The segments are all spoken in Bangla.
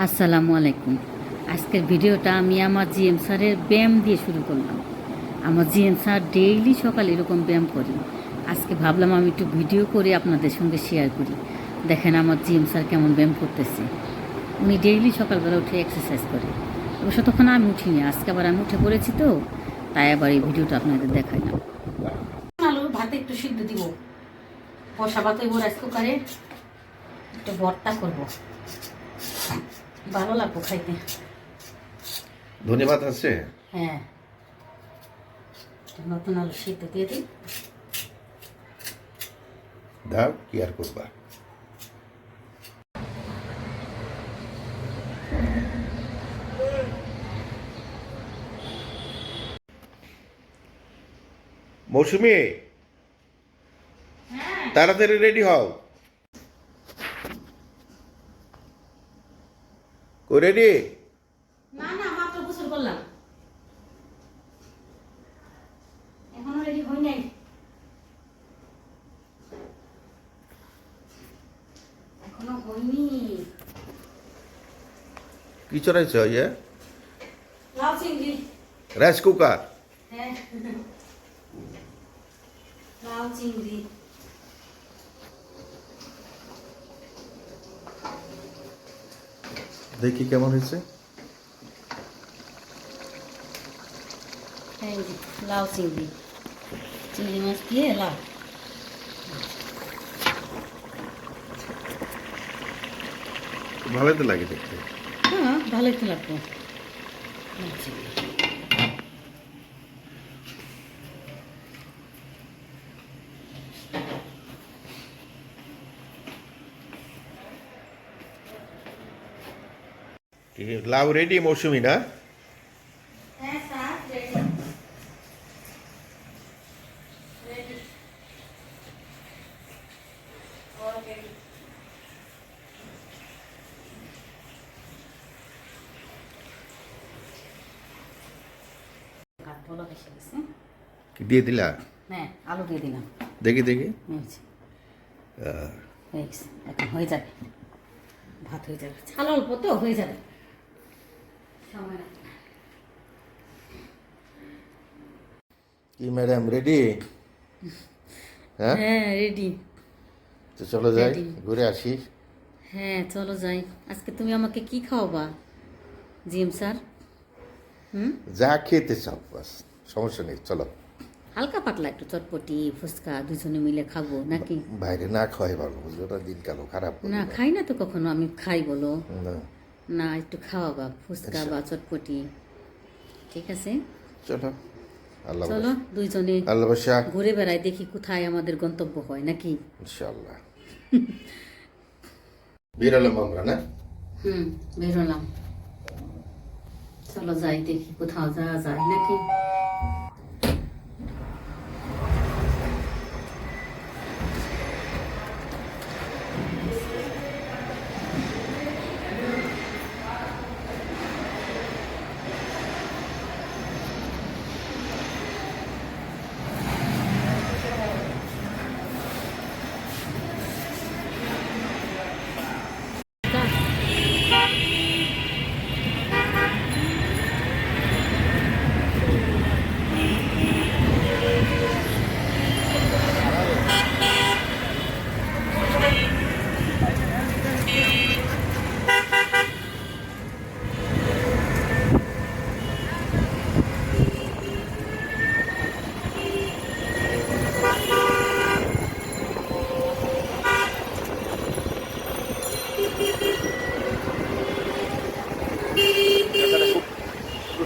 আসসালামু আলাইকুম। আজকের ভিডিওটা আমি আমার জিএম স্যারের ব্যায়াম দিয়ে শুরু করলাম। আমার জিএম স্যার ডেইলি সকালে এরকম ব্যায়াম করি। আজকে ভাবলাম আমি একটু ভিডিও করে আপনাদের সঙ্গে শেয়ার করি। দেখেন আমার জিএম স্যার কেমন ব্যায়াম করতেছে। উনি ডেইলি সকালবেলা উঠে এক্সারসাইজ করে। অবশ্য তখন আমি উঠিনি, আজকে আবার আমি উঠে পড়েছি, তো তাই আবার এই ভিডিওটা আপনাদের দেখাইলাম। আলু ভাতে একটু সিদ্ধ দিব, বসা ভাত হইব রাইস কুকারে, একটু ভর্তা করবো, ভালো লাগবো খাইতে। ধন্যবাদ আছে। হ্যাঁ, নতুন আলু সিদ্ধ দিয়ে দিই। দাও, কি আর করবা। মৌসুমি, তাড়াতাড়ি রেডি হও। কই রেডি? না না, মাত্র গোসল করলাম, এখনো রেডি হই নাই। এখনো হইনি। কি চড়াইছ ইয়ে? লাউ চিংড়ি। Rice cooker? হ্যাঁ, লাউ চিংড়ি। দেখি কেমন হয়েছে। এই যে লাউ চিংড়ি, চিংড়ি মাছ দিয়ে লাউ। ভালোই তো লাগে দেখতে। হ্যাঁ, ভালোই তো লাগতো। আচ্ছা, লাউ রেডি মৌসুমি না? হ্যাঁ স্যার, রেডি রেডি অলরেডি। কাঠগুলো এসে গেছে। কি দিয়ে দিলা? হ্যাঁ, আলু দিয়ে দিলাম। দেখি দেখি। হয়ে গেছে, এখন হয়ে যাবে, ভাত হয়ে যাবে। ছাল অল্প তো, হয়ে যাবে, সময় লাগবে না। কি ম্যাডাম রেডি? হ্যাঁ হ্যাঁ রেডি। তো চলো যাই, Ready. ঘুরে আসি। হ্যাঁ চলো যাই। আজকে তুমি আমাকে কি খাওয়াবা জিএম স্যার? যা খেতে চাও বাস, সমস্যা নেই, চলো। হালকা পাতলা একটু চটপটি ফুচকা দুজনে মিলে খাবো নাকি? বাইরে না খাওয়াই ভালো, বুঝলো না, দিন কালো খারাপ না খাই না তো কখনো, আমি খাই বলো না। না, একটু খাওয়াবা ফুচকা বা চটপটি। ঠিক আছে, চলো। আল্লাহ চলো দুইজনে আল্লাহ বাসা। ঘুরে বেড়াই, দেখি কোথায় আমাদের গন্তব্য হয় নাকি। ইনশাআল্লাহ। বেরোলাম আমরা না? বেরোলাম। চলো যাই, দেখি কোথাও যাওয়া যায় নাকি।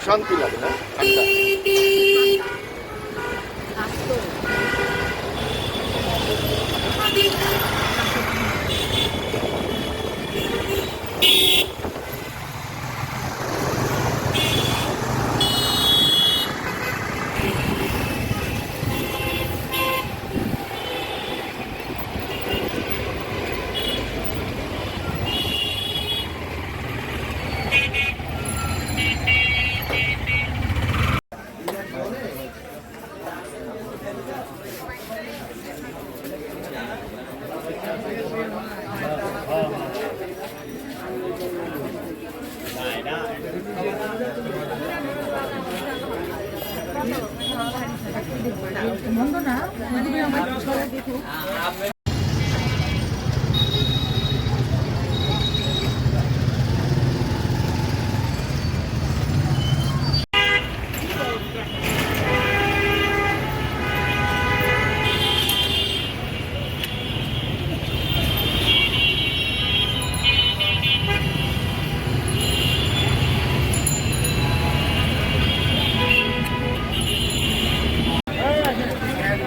শান্তি লাগে না?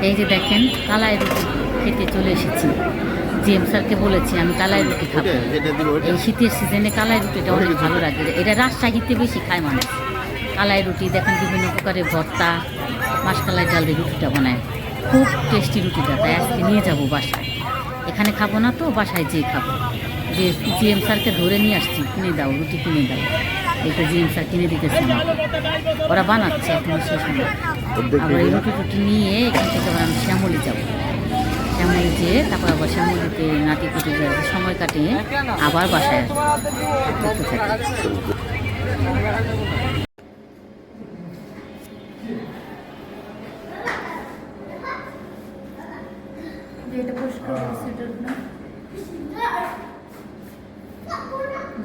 এই যে দেখেন কালাই রুটি খেতে চলে এসেছি। জিএম স্যারকে বলেছি আমি কালাই রুটি খাবো। এই শীতের সিজনে কালাই রুটিটা অনেক ভালো লাগে, এটা রাজশাহীতে বেশি খায় মানুষ। কালাই রুটি দেখেন বিভিন্ন প্রকারের ভর্তা, মাসকালাই ডাল দিয়ে রুটিটা বানায়, খুব টেস্টি রুটিটা। তাই আজকে নিয়ে যাব বাসায়, এখানে খাবো না তো বাসায় যেয়ে খাবো। যে জিএম স্যারকে ধরে নিয়ে আসছি, কিনে দাও রুটি কিনে দাও। এটা জিএম স্যার কিনে দিতেছে আমাকে, ওরা বানাচ্ছে এখন শেষ হলো। আবার এই রুটি টুটি নিয়ে এখান থেকে আবার আমি শ্যামলি যাবো, শ্যামলি যেয়ে তারপর আবার শ্যামলিতে নাতি কুটি সময় কাটিয়ে আবার বাসায় আসবো।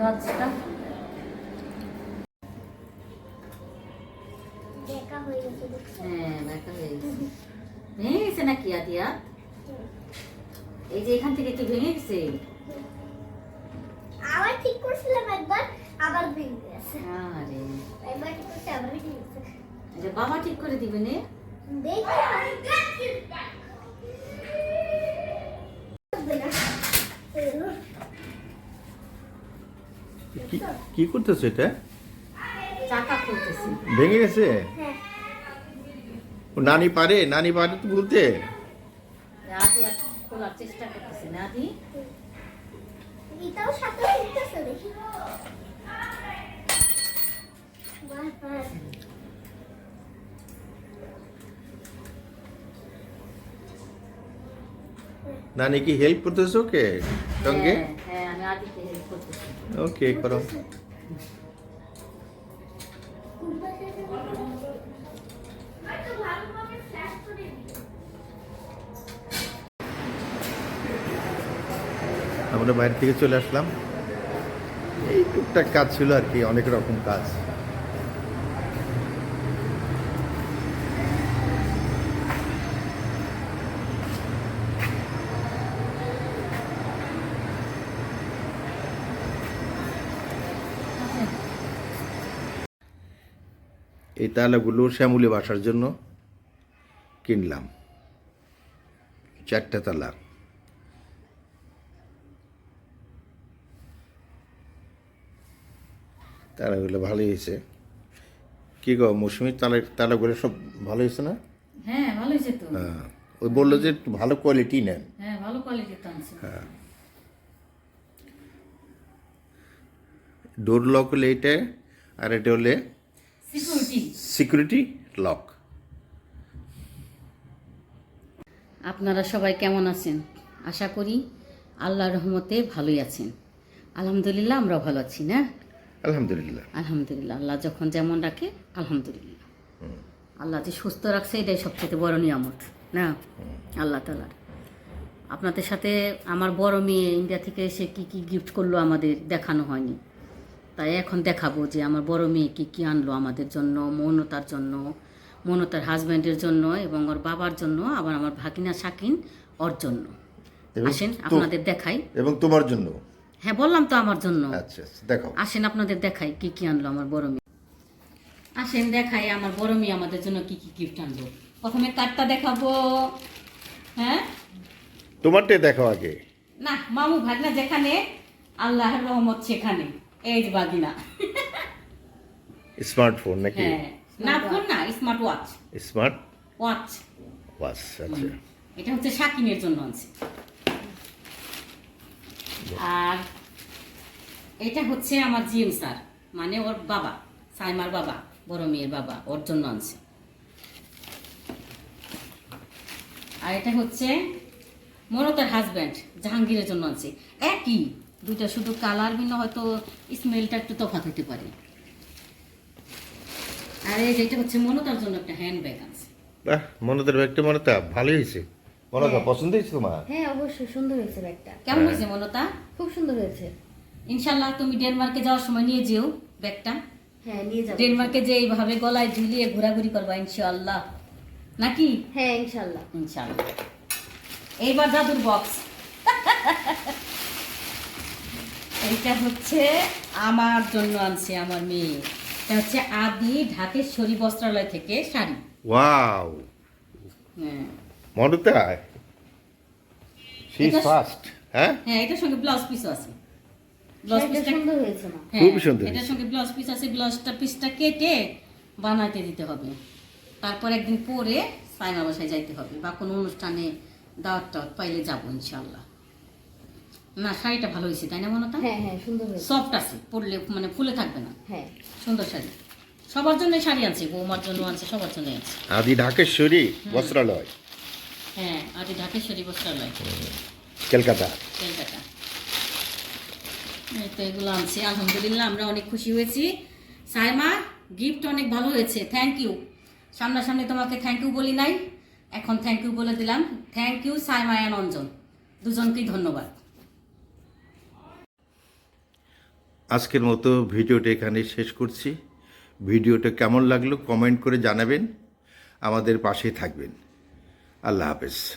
গাছটা হ্যাঁ দেখা হয়ে গেছে। ভেঙে গেছে নাকি আদিয়া? এই যে এখান থেকে কি ভেঙে গেছে? আবার ঠিক করছিলাম একবার, আবার ভেঙে গেছে। আরে একবার ঠিক করতে আবার ভেঙে গেছে। এটা বাবা ঠিক করে দিবে নে। দেখি কি করতেছো এটা? চাকা খুলতেছি। ভেঙে গেছে? হ্যাঁ, ও নানি পারে তো বলতে। আদিয়া খোলার চেষ্টা করতেছি না আদি। এটাও সাথে উঠতেছে দেখি। বাহ, নানি কি হেল্প করতেছো ওকে সঙ্গে? হ্যাঁ হ্যাঁ আমি আদিকে হেল্প করতেছি। ওকে করো। আমরা বাইরে থেকে চলে আসলাম, এই টুকটাক কাজ ছিল আর কি, অনেক রকম কাজ। এই তালাগুলো শ্যামলি বাসার জন্য কিনলাম, 4টা তালা। তালাগুলো ভালোই হয়েছে। কি গো মৌসুমি, তালাগুলো সব ভালো হয়েছে না? হ্যাঁ ভালো হয়েছে তো। হ্যাঁ, ওই বললো যে একটু ভালো কোয়ালিটি নেন। হ্যাঁ ভালো কোয়ালিটির তো আনছে। হ্যাঁ, ডোর লক হলে এইটা, আর এটা হলে সিকিউরিটি লক। আপনারা সবাই কেমন আছেন? আশা করি আল্লাহর রহমতে ভালোই আছেন। আলহামদুলিল্লাহ আমরাও ভালো আছি না? আলহামদুলিল্লাহ। আলহামদুলিল্লাহ, আল্লাহ যখন যেমন রাখে আলহামদুলিল্লাহ। আল্লাহ যে সুস্থ রাখছে এটাই সবচেয়ে বড় নিয়ামত না আল্লাহ তাআলার। আপনাদের সাথে আমার বড় মেয়ে ইন্ডিয়া থেকে এসে কি কি গিফট করলো আমাদের দেখানো হয়নি, তাই এখন দেখাবো যে আমার বড় মেয়ে কি কি আনলো আমাদের জন্য, মৌনতার জন্য, মৌনতার হাজব্যান্ডের জন্য এবং ওর বাবার জন্য, আবার আমার ভাগিনা শাকিন ওর জন্য। আসেন আপনাদের দেখাই। এবং তোমার জন্য? হ্যাঁ বললাম তো আমার জন্য। আচ্ছা দেখাও। আসেন আপনাদের দেখাই কি কি আনলো আমার বড় মেয়ে। আসেন দেখাই আমার বড় মেয়ে আমাদের জন্য কি কি গিফট আনলো। প্রথমে কার্ডটা দেখাবো। হ্যাঁ তোমারটা দেখাও আগে। না মামু ভাগনা যেখানে আল্লাহর রহমত সেখানে। এই যে ভাগিনা। স্মার্টফোন নাকি? হ্যাঁ না ফোন না, smart watch. Smart watch. Watch, আচ্ছা। এটা হচ্ছে শাকিনের জন্য আনছে। আর এটা হচ্ছে আমার জিএম স্যার, মানে ওর বাবা, সাইমার বাবা, বড় মেয়ের বাবা, ওর জন্য আনছে। আর এটা হচ্ছে মনতার হাজব্যান্ড জাহাঙ্গীরের জন্য আনছে। একই দুইটা, শুধু কালার ভিন্ন, হয়তো স্মেলটা একটু তফাৎ হতে পারে। আর এই যেটা হচ্ছে মনতার জন্য একটা হ্যান্ড ব্যাগ আনছে। বাহ, মনতার ব্যাগটা মনতা ভালোই হয়েছে। মনতা হ্যাঁ। পছন্দ হয়েছে তোমার? হ্যাঁ অবশ্যই সুন্দর হয়েছে ব্যাগটা। কেমন হয়েছে মনতা? খুব সুন্দর হয়েছে। ইনশাল্লাহ তুমি ডেনমার্কে যাওয়ার সময় নিয়ে যেও ব্যাগটা। হ্যাঁ নিয়ে যাবো। ডেনমার্কে যে এইভাবে গলায় ঝুলিয়ে ঘোরাঘুরি করবা ইনশাআল্লাহ, নাকি? হ্যাঁ ইনশাল্লাহ। ইনশাআল্লাহ। এইবার জাদুর বক্স। এইটা হচ্ছে আমার জন্য আনছে আমার মেয়ে। এটা হচ্ছে আদি ঢাকেশ্বরী বস্ত্রালয় থেকে শাড়ি। ওয়াও, হ্যাঁ মনতা শি ইজ এটা- ফাস্ট। হ্যাঁ, হ্যাঁ এটার সঙ্গে ব্লাউজ পিসও আছে। ব্লাউজ শাড়িটা পিসটা সুন্দর হয়েছে না? হ্যাঁ, খুবই সুন্দর এটার হয়েছে। সঙ্গে ব্লাউজ পিস আছে। ব্লাউজটা পিসটা কেটে বানাইতে দিতে হবে। তারপর একদিন পরে সাইমা বাসায় যাইতে হবে বা কোনো অনুষ্ঠানে দাওয়াত টাওয়াত পাইলে যাবো ইনশাআল্লাহ। না শাড়িটা ভালো হয়েছে তাই না মনতা? হ্যাঁ হ্যাঁ সুন্দর হয়েছে। সফট আছে, পরলে মানে ফুলে থাকবে না। হ্যাঁ সুন্দর শাড়ি। সবার জন্য শাড়ি আনছে, বৌমার জন্য আনছে, সবার জন্য আনছে। আদি ঢাকেশ্বরী বস্ত্রালয়, হ্যাঁ আদি ঢাকেশ্বরী বস্ত্রালয়, কলকাতা। কলকাতা। এই তো এগুলো আনছে, আলহামদুলিল্লাহ আমরা অনেক খুশি হয়েছি। সাইমা গিফট অনেক ভালো হয়েছে, থ্যাংক ইউ। সামনাসামনি তোমাকে থ্যাংক ইউ বলি নাই, এখন থ্যাংক ইউ বলে দিলাম। Thank you Saima and Anjan, দুজনকেই ধন্যবাদ। আজকের মতো ভিডিওটা এখানে শেষ করছি। ভিডিওটা কেমন লাগলো কমেন্ট করে জানাবেন, আমাদের পাশেই থাকবেন। আল্লাহ হাফেজ।